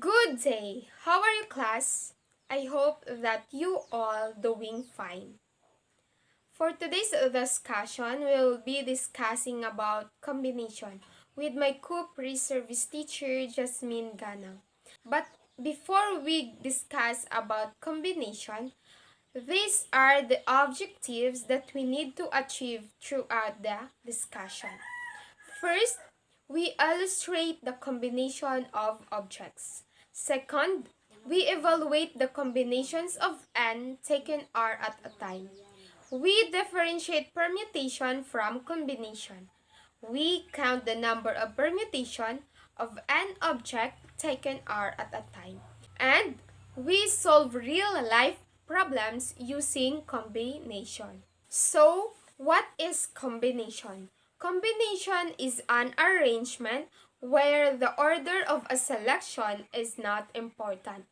Good day. How are you, class? I hope that you all doing fine. For today's discussion, we'll be discussing about combination with my co-pre-service teacher, Jasmine Ganang. But before we discuss about combination, these are the objectives that we need to achieve throughout the discussion. First, we illustrate the combination of objects. Second, we evaluate the combinations of n taken r at a time. We differentiate permutation from combination. We count the number of permutation of n object taken r at a time. And we solve real-life problems using combination. So, what is combination? Combination is an arrangement where the order of a selection is not important.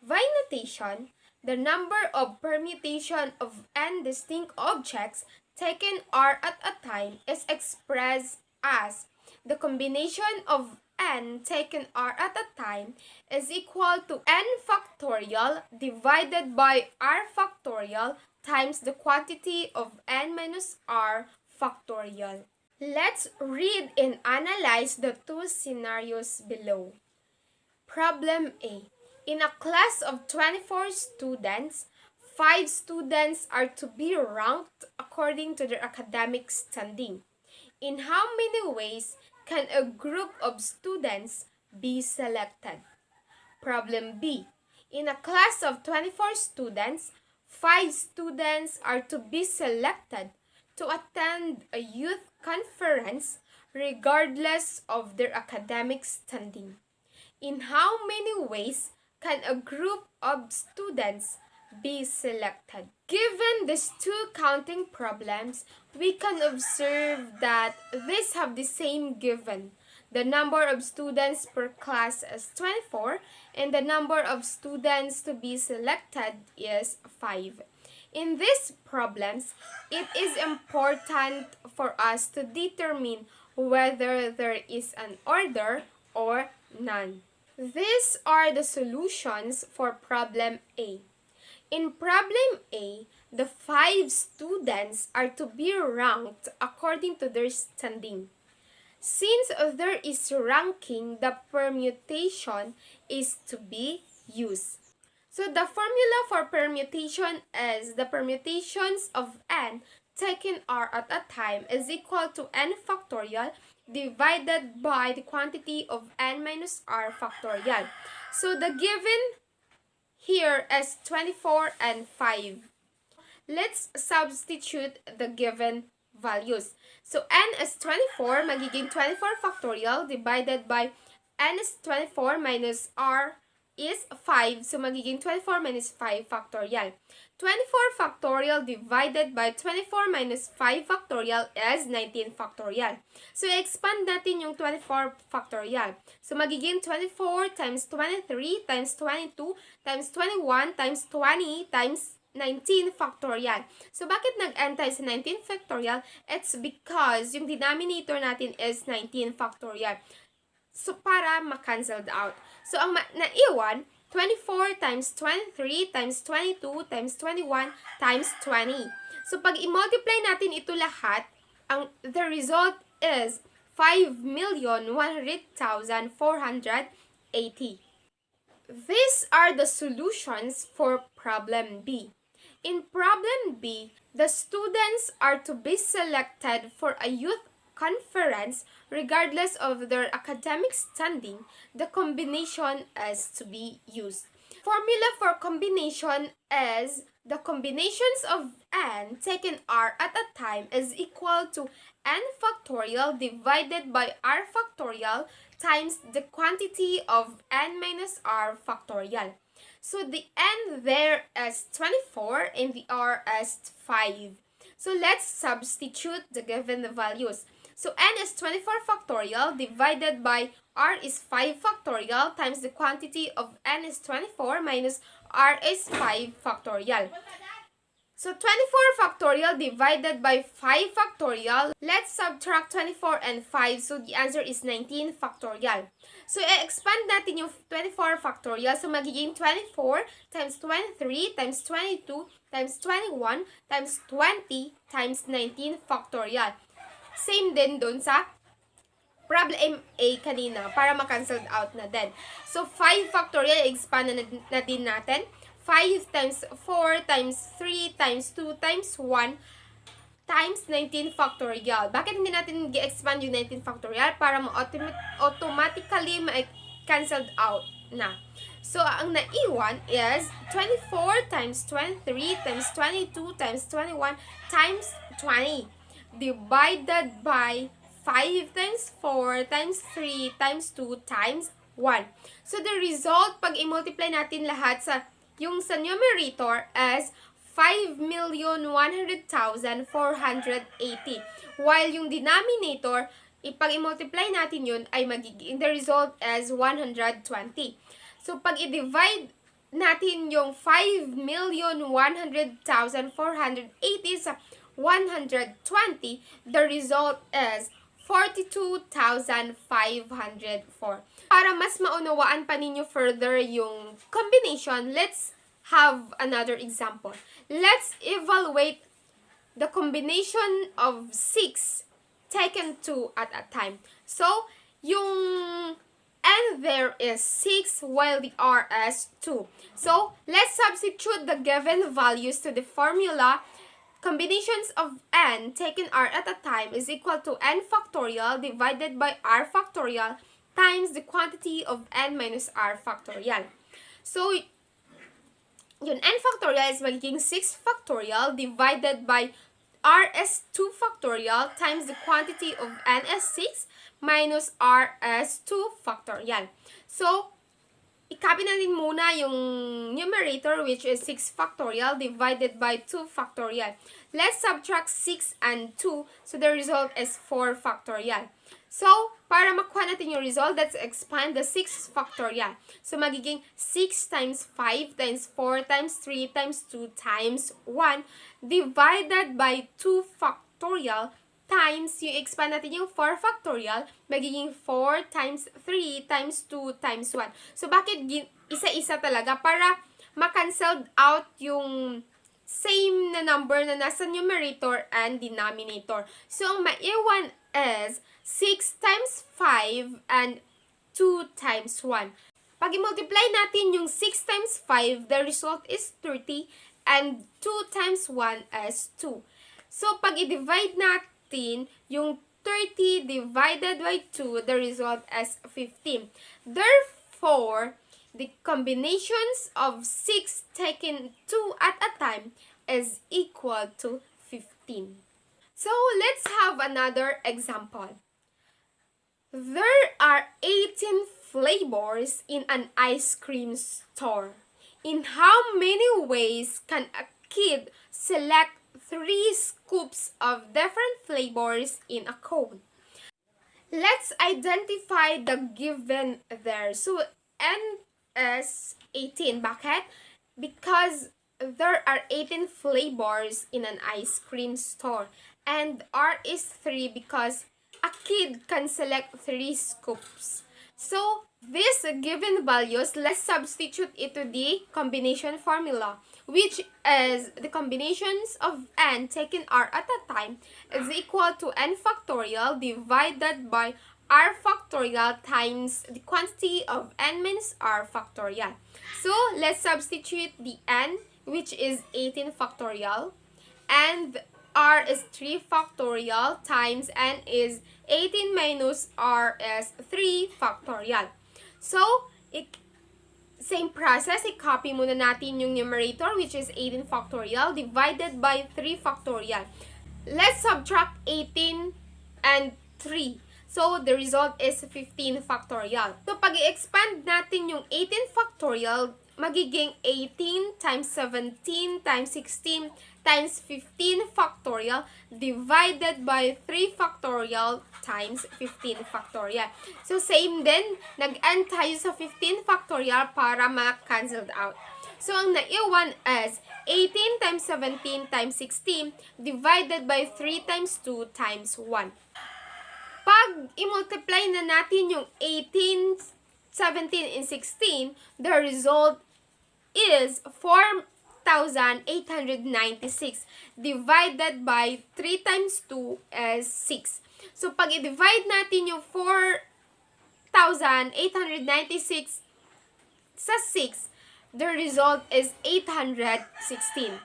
By notation, the number of permutation of n distinct objects taken r at a time is expressed as the combination of n taken r at a time is equal to n factorial divided by r factorial times the quantity of n minus r factorial. Let's read and analyze the two scenarios below. Problem A. In a class of 24 students, 5 students are to be ranked according to their academic standing. In how many ways can a group of students be selected? Problem B. In a class of 24 students, 5 students are to be selected to attend a youth conference regardless of their academic standing. In how many ways can a group of students be selected? Given these two counting problems, we can observe that these have the same given. The number of students per class is 24 and the number of students to be selected is 5. In these problems, it is important for us to determine whether there is an order or none. These are the solutions for problem A. In problem A, the 5 students are to be ranked according to their standing. Since there is ranking, the permutation is to be used. So the formula for permutation is the permutations of n taken r at a time is equal to n factorial divided by the quantity of n minus r factorial. So the given here is 24 and 5. Let's substitute the given values. So n is 24, magiging 24 factorial divided by n is 24 minus r is 5. So magiging 24 minus 5 factorial. 24 factorial divided by 24 minus 5 factorial is 19 factorial. So expand natin yung 24 factorial. So magiging 24 times 23 times 22 times 21 times 20 times 19 factorial. So bakit nag-end tayo sa 19 factorial? It's because yung denominator natin is 19 factorial. So para ma-cancelled out. So ang naiwan, 24 times 23 times 22 times 21 times 20. So pag i-multiply natin ito lahat, the result is 5,100,480. These are the solutions for problem B. In problem B, the students are to be selected for a youth conference regardless of their academic standing. The combination is to be used. Formula for combination is the combinations of n taken r at a time is equal to n factorial divided by r factorial times the quantity of n minus r factorial. So the n there is 24 and the r is 5. So let's substitute the given values. So n is 24 factorial divided by r is 5 factorial times the quantity of n is 24 minus r is 5 factorial. So 24 factorial divided by 5 factorial. Let's subtract 24 and 5. So the answer is 19 factorial. So i-expand natin yung 24 factorial. So magiging 24 times 23 times 22 times 21 times 20 times 19 factorial. Same din dun sa problem A kanina para ma-cancelled out na din. So 5 factorial, i-expand na din natin. 5 times 4 times 3 times 2 times 1 times 19 factorial. Bakit hindi natin i-expand yung 19 factorial? Para automatically ma-cancelled out na. So, ang naiwan is 24 times 23 times 22 times 21 times 20 divided by 5 times 4 times 3 times 2 times 1. So, the result, pag i-multiply natin lahat yung sa numerator is 5,100,480. While yung denominator, pag i-multiply natin yun, ay magiging, the result is 120. So, pag i-divide natin yung 5,100,480 sa 120, the result is 42,504. Para mas maunawaan pa ninyo further yung combination, let's have another example. Let's evaluate the combination of 6 taken 2 at a time. So, yung N there is 6 while the R is 2. So, let's substitute the given values to the formula. Combinations of N taken R at a time is equal to N factorial divided by R factorial times the quantity of N minus R factorial. So, yun, N factorial is magiging 6 factorial divided by R is 2 factorial times the quantity of N is 6 minus R is 2 factorial. So, i-copy natin muna yung numerator which is 6 factorial divided by 2 factorial. Let's subtract 6 and 2. So, the result is 4 factorial. So, para makuha natin yung result, let's expand the 6 factorial. So, magiging 6 times 5 times 4 times 3 times 2 times 1 divided by 2 factorial times, yung expand natin yung 4 factorial, magiging 4 times 3 times 2 times 1. So, bakit isa-isa talaga? Para ma-cancelled out yung same na number na nasa numerator and denominator. So, ang maiwan is 6 times 5 and 2 times 1. Pag i-multiply natin yung 6 times 5, the result is 30 and 2 times 1 is 2. So, pag i-divide natin yung 30 divided by 2, the result is 15. Therefore, the combinations of 6 taken 2 at a time is equal to 15. So, let's have another example. There are 18 flavors in an ice cream store. In how many ways can a kid select 3 scoops of different flavors in a cone? Let's identify the given there. So, N is 18. Bakit? Because there are 18 flavors in an ice cream store. And R is 3 because a kid can select 3 scoops. So, these given values, let's substitute it to the combination formula, which is the combinations of N taken R at a time is equal to N factorial divided by R factorial times the quantity of N minus R factorial. So, let's substitute the N, which is 18 factorial, and R is 3 factorial times N is 18 minus R is 3 factorial. So, same process, i-copy muna natin yung numerator which is 18 factorial divided by 3 factorial. Let's subtract 18 and 3. So, the result is 15 factorial. So, pag i-expand natin yung 18 factorial, magiging 18 times 17 times 16 times 15 factorial divided by 3 factorial times 15 factorial. So, same din, nag-end tayo sa 15 factorial para ma-cancelled out. So, ang naiwan is 18 times 17 times 16 divided by 3 times 2 times 1. Pag i-multiply na natin yung 18, 17, and 16, the result is 4,896 divided by 3 times 2 is 6. So, pag i-divide natin yung 4,896 sa 6, the result is 816.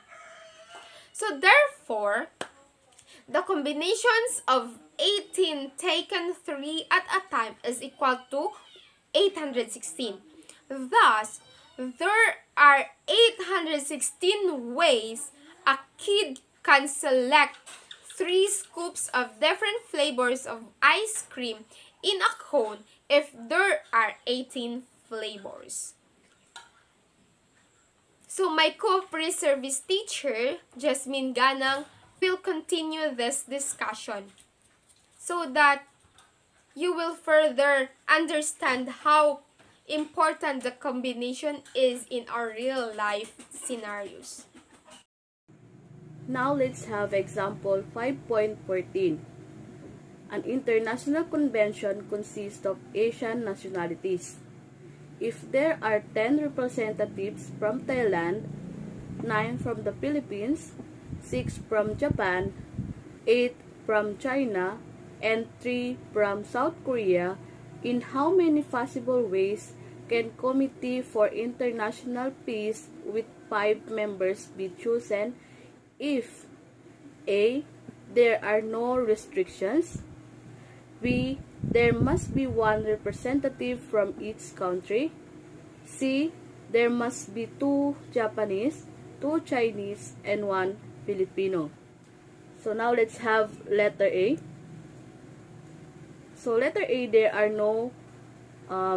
So, therefore, the combinations of 18 taken 3 at a time is equal to 816. Thus, there are 816 ways a kid can select 3 scoops of different flavors of ice cream in a cone if there are 18 flavors. So, my co-pre-service teacher, Jasmine Ganang, will continue this discussion so that you will further understand how important the combination is in our real life scenarios. Now let's have example 5.14. An international convention consists of Asian nationalities. If there are 10 representatives from Thailand, 9 from the Philippines, 6 from Japan, 8 from China, and 3 from South Korea, in how many possible ways can Committee for International Peace with 5 members be chosen if A. There are no restrictions, B. There must be 1 representative from each country, C. There must be 2 Japanese, 2 Chinese, and 1 Filipino. So now let's have letter A. So letter A, there are no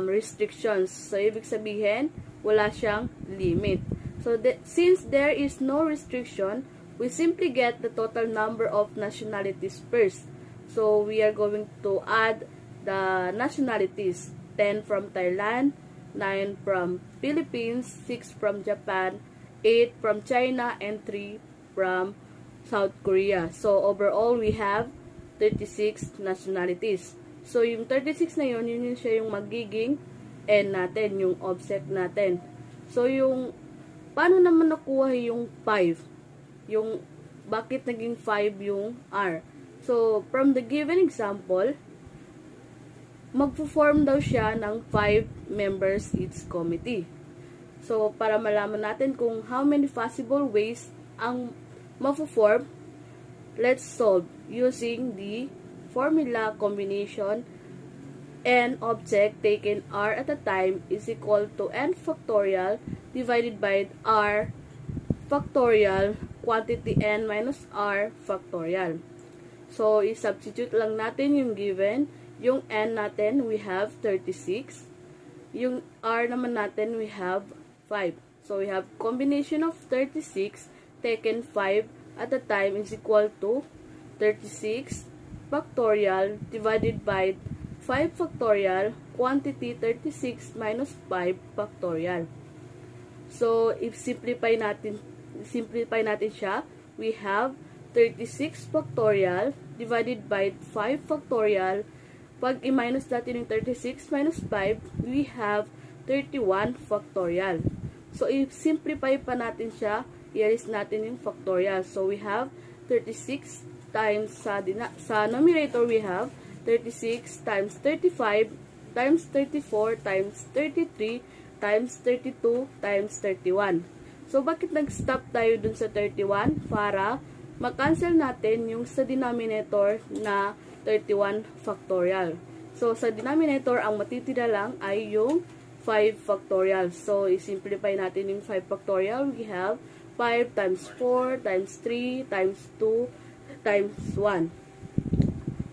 restrictions. So ibig sabihin, wala siyang limit. So since there is no restriction, we simply get the total number of nationalities first. So we are going to add the nationalities. 10 from Thailand, 9 from Philippines, 6 from Japan, 8 from China, and 3 from South Korea. So overall, we have 36 nationalities. So yung 36 na yun, yun siya yung magiging N natin, yung object natin. So yung, paano naman nakuha yung 5? Yung, bakit naging 5 yung R? So, from the given example, magpo-form daw siya ng 5 members each committee. So, para malaman natin kung how many possible ways ang magpo-form, let's solve using the formula combination. N object taken R at a time is equal to N factorial divided by R factorial quantity N minus R factorial. So, i-substitute lang natin yung given. Yung N natin, we have 36. Yung R naman natin, we have 5. So, we have combination of 36 taken 5 at a time is equal to 36 factorial divided by 5 factorial quantity 36 minus 5 factorial. So, if simplify natin siya, we have 36 factorial divided by 5 factorial. Pag i-minus natin yung 36 minus 5, we have 31 factorial. So, if simplify pa natin siya, i-alis natin yung factorial. So, we have 36 times sa numerator, we have 36 times 35 times 34 times 33 times 32 times 31. So, bakit nag-stop tayo dun sa 31? Para mag-cancel natin yung sa denominator na 31 factorial. So, sa denominator, ang matitira lang ay yung 5 factorial. So, i-simplify natin yung 5 factorial. We have 5 times 4 times 3 times 2 times 1.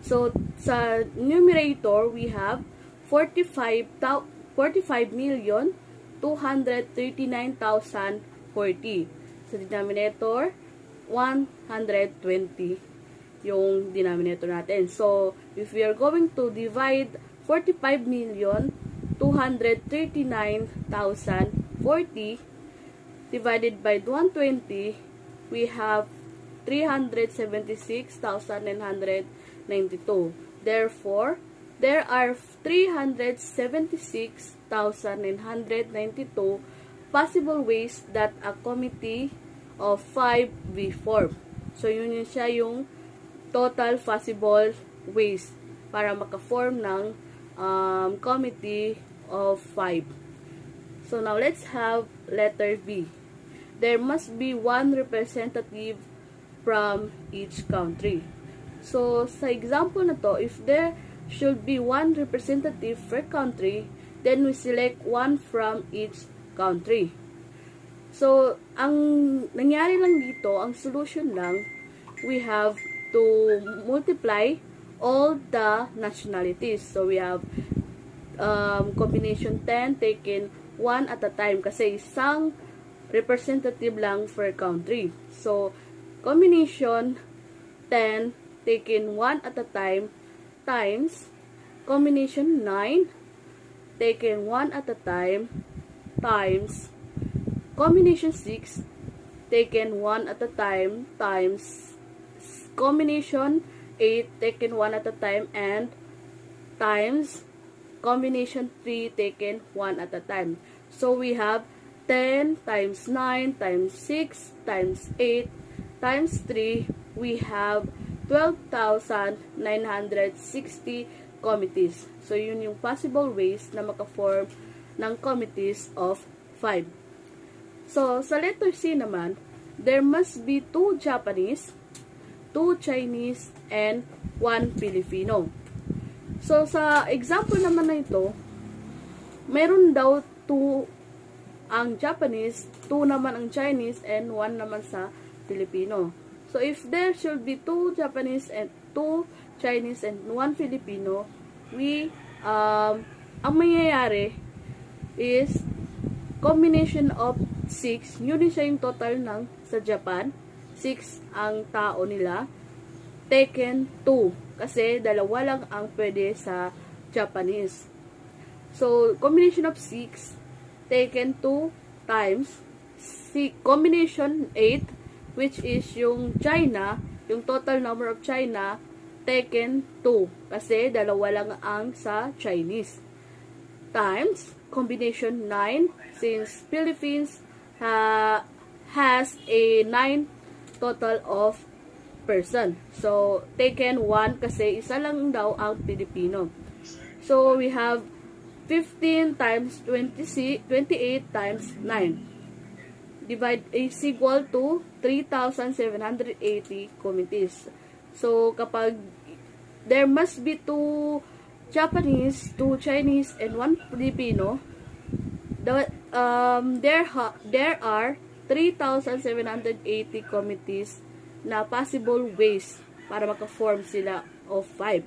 So, sa numerator, we have 45,239,040. Sa denominator, 120 yung denominator natin. So, if we are going to divide 45,239,040 divided by 120, we have 376,992. Therefore, there are 376,992 possible ways that a committee of 5 be formed. So, yun siya yung total possible ways para maka-form ng committee of 5. So, now let's have letter B. There must be one representative from each country. So, sa example na to, if there should be one representative per country, then we select one from each country. So, ang nangyari lang dito, ang solution lang, we have to multiply all the nationalities. So, we have combination 10 taken one at a time kasi isang representative lang per country. So, combination 10 taken one at a time times combination 9 taken one at a time times combination 6 taken one at a time times combination 8 taken one at a time and times combination 3 taken one at a time. So we have 10 times 9 times 6 times 8 times 3, we have 12,960 committees. So yun yung possible ways na maka-form ng committees of 5. So, sa letter C naman, there must be 2 Japanese, 2 Chinese, and 1 Filipino. So, sa example naman na ito, meron daw 2 ang Japanese, 2 naman ang Chinese, and 1 naman sa Filipino. So, if there should be 2 Japanese and 2 Chinese and 1 Filipino, ang mangyayari is combination of 6, yun din siya yung total ng sa Japan. 6 ang tao nila. Taken 2. Kasi dalawa lang ang pwede sa Japanese. So, combination of 6 taken 2 times combination 8, which is yung China, yung total number of China, taken 2. Kasi dalawa lang ang sa Chinese. Times combination 9, since Philippines has a 9 total of person. So, taken 1 kasi isa lang daw ang Pilipino. So, we have 15 times 28 times 9. Divide is equal to 3,780 committees. So, kapag there must be 2 Japanese, 2 Chinese, and 1 Filipino, there are 3,780 committees na possible ways para maka-form sila of 5.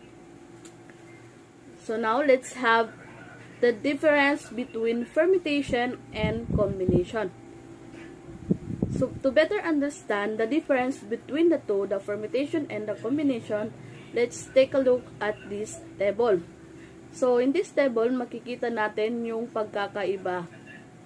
So now, let's have the difference between permutation and combination. So, to better understand the difference between the two, the permutation and the combination, let's take a look at this table. So, in this table, makikita natin yung pagkakaiba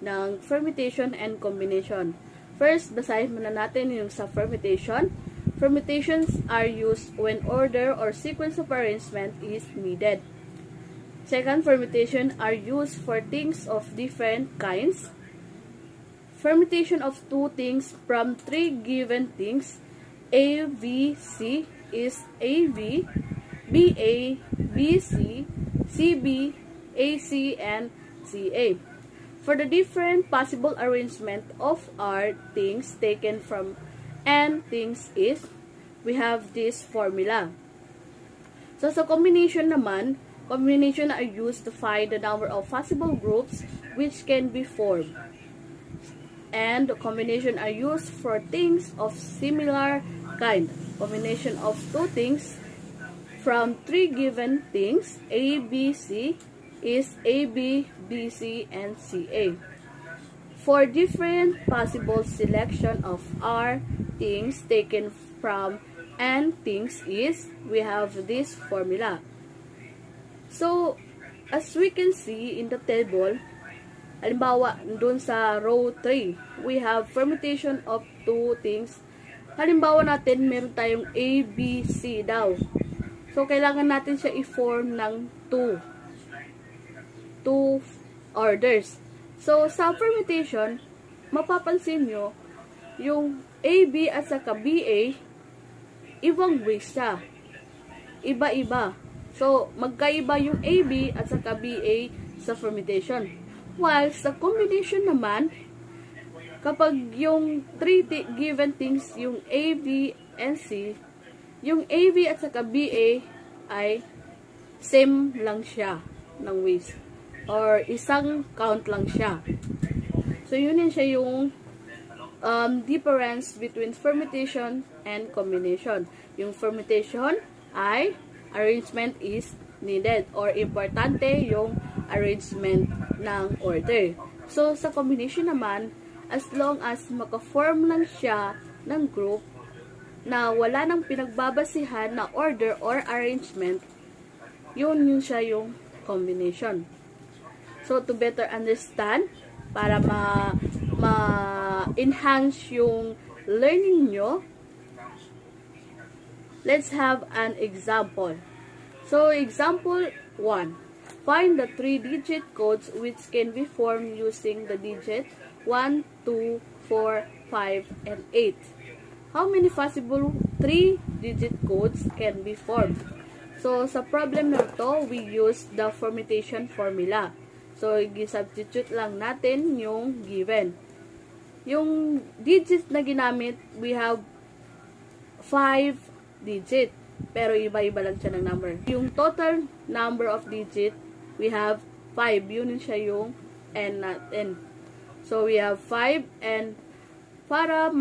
ng permutation and combination. First, basahin muna natin yung sa permutation. Permutations are used when order or sequence of arrangement is needed. Second, permutation are used for things of different kinds. Permutation of 2 things from 3 given things, A, B, C, is AB, BA, BC, CB, AC, and CA. For the different possible arrangement of R things taken from N things is, we have this formula. So, sa combination naman, combination are used to find the number of possible groups which can be formed. And combination are used for things of similar kind. Combination of 2 things from 3 given things, A, B, C, is AB, BC, and CA. For different possible selection of R things taken from N things is, we have this formula. So, as we can see in the table, Halimbawa, dun sa row 3, we have permutation of two things. Halimbawa natin, meron tayong A, B, C daw. So, kailangan natin siya i-form ng two orders. So, sa permutation, mapapansin nyo, yung AB at saka BA, ibang ways siya. Iba-iba. So, magkaiba yung AB at saka BA sa permutation. While sa combination naman, kapag yung given things, yung A, B, and C, yung AB at saka BA ay same lang siya ng ways. Or isang count lang siya. So, yun siya yung difference between permutation and combination. Yung permutation ay arrangement is needed or importante yung arrangement ng order. So, sa combination naman, as long as maka-form lang siya ng group na wala nang pinagbabasihan na order or arrangement, yun siya yung combination. So, to better understand, para ma-enhance yung learning nyo, let's have an example. So, example 1. Find the 3-digit codes which can be formed using the digit 1, 2, 4, 5, and 8. How many possible 3-digit codes can be formed? So, sa problem na to, we use the permutation formula. So, i-substitute lang natin yung given. Yung digits na ginamit, we have 5 digit. Pero iba-iba lang siya ng number. Yung total number of digit, we have 5. Yun siya yung n natin. So, we have 5 and para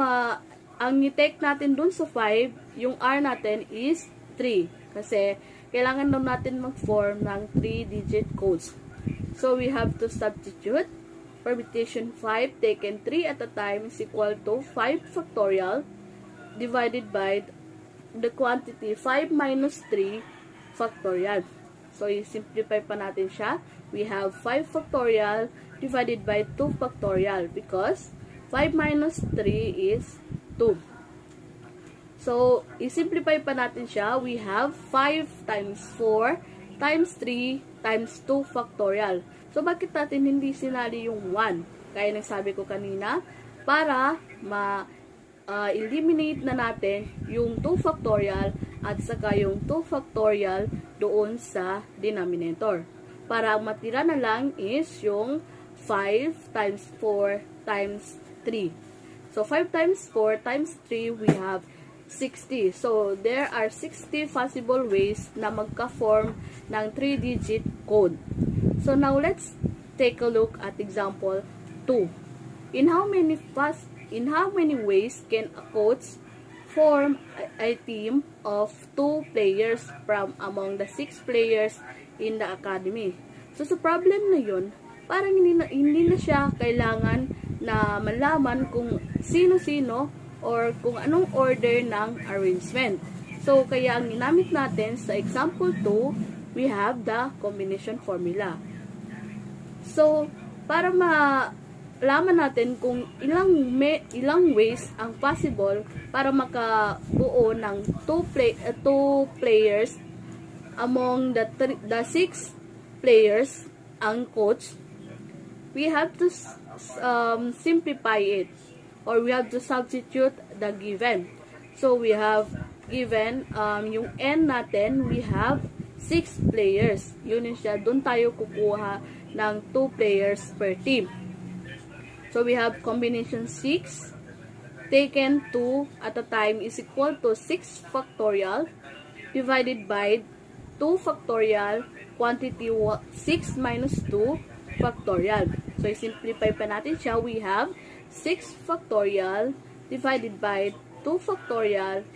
ang i-take natin dun sa 5, yung R natin is 3. Kasi, kailangan daw natin mag-form ng 3-digit codes. So, we have to substitute. Permutation 5 taken 3 at a time is equal to 5 factorial divided by the quantity 5 minus 3 factorial. So, i-simplify pa natin siya. We have 5 factorial divided by 2 factorial because 5 minus 3 is 2. So, i-simplify pa natin siya. We have 5 times 4 times 3 times 2 factorial. So, bakit natin hindi sinali yung 1? Kaya nagsabi ko kanina, para eliminate na natin yung 2 factorial at saka yung 2 factorial doon sa denominator. Para ang matira na lang is yung 5 times 4 times 3. So, 5 times 4 times 3, we have 60. So, there are 60 possible ways na magka-form ng 3-digit code. So, now let's take a look at example 2. In how many ways can a coach form a team of 2 players from among the 6 players in the academy? So, sa problem na yun, parang hindi na siya kailangan na malaman kung sino-sino or kung anong order ng arrangement. So, kaya ang ginamit natin sa example 2, we have the combination formula. So, para malaman natin kung ilang ways ang possible para makabuo ng 2 players among the 6 players ang coach, we have to simplify it, or we have to substitute the given. So, we have given yung n natin, we have 6 players. Yun siya, doon tayo kukuha ng 2 players per team. So, we have combination 6 taken 2 at a time is equal to 6 factorial divided by 2 factorial quantity 6 minus 2 factorial. So, i-simplify pa natin siya. We have 6 factorial divided by 2 factorial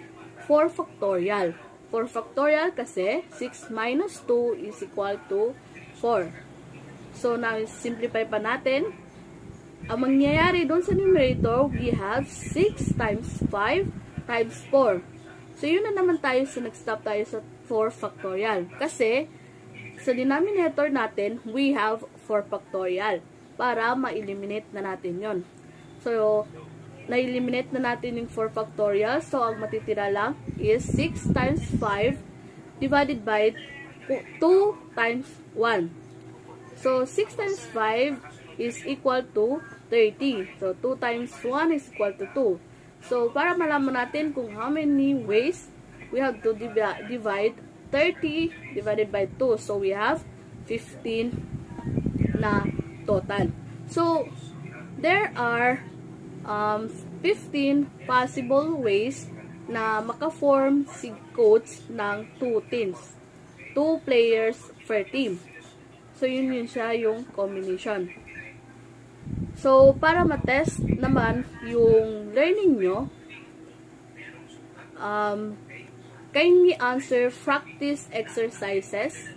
4 factorial. 4 factorial kasi 6 minus 2 is equal to 4. So, now, simplify pa natin. Ang mangyayari doon sa numerator, we have 6 times 5 times 4. So, yun na naman tayo. So, nag-stop tayo sa 4 factorial. Kasi, sa denominator natin, we have 4 factorial. para ma-eliminate na natin yon. So, na-eliminate na natin yung 4 factorial. So, ang matitira lang is 6 times 5 divided by 2 times 1. So, 6 times 5 is equal to 30. So, 2 times 1 is equal to 2. So, para malaman natin kung how many ways, we have to divide 30 divided by 2. So, we have 15 na total. So, there are 15 possible ways na maka-form si coach ng 2 teams. 2 players per team. So, yun siya yung combination. So, para ma-test naman yung learning nyo, kindly answer practice exercises.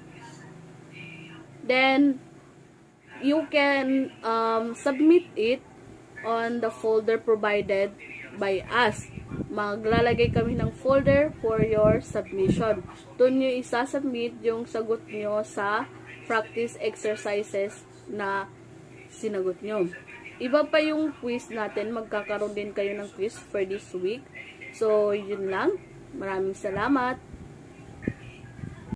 Then, you can submit it on the folder provided by us. Maglalagay kami ng folder for your submission. Doon nyo isasubmit yung sagot nyo sa practice exercises na sinagot nyo. Iba pa yung quiz natin. Magkakaroon din kayo ng quiz for this week. So, yun lang. Maraming salamat.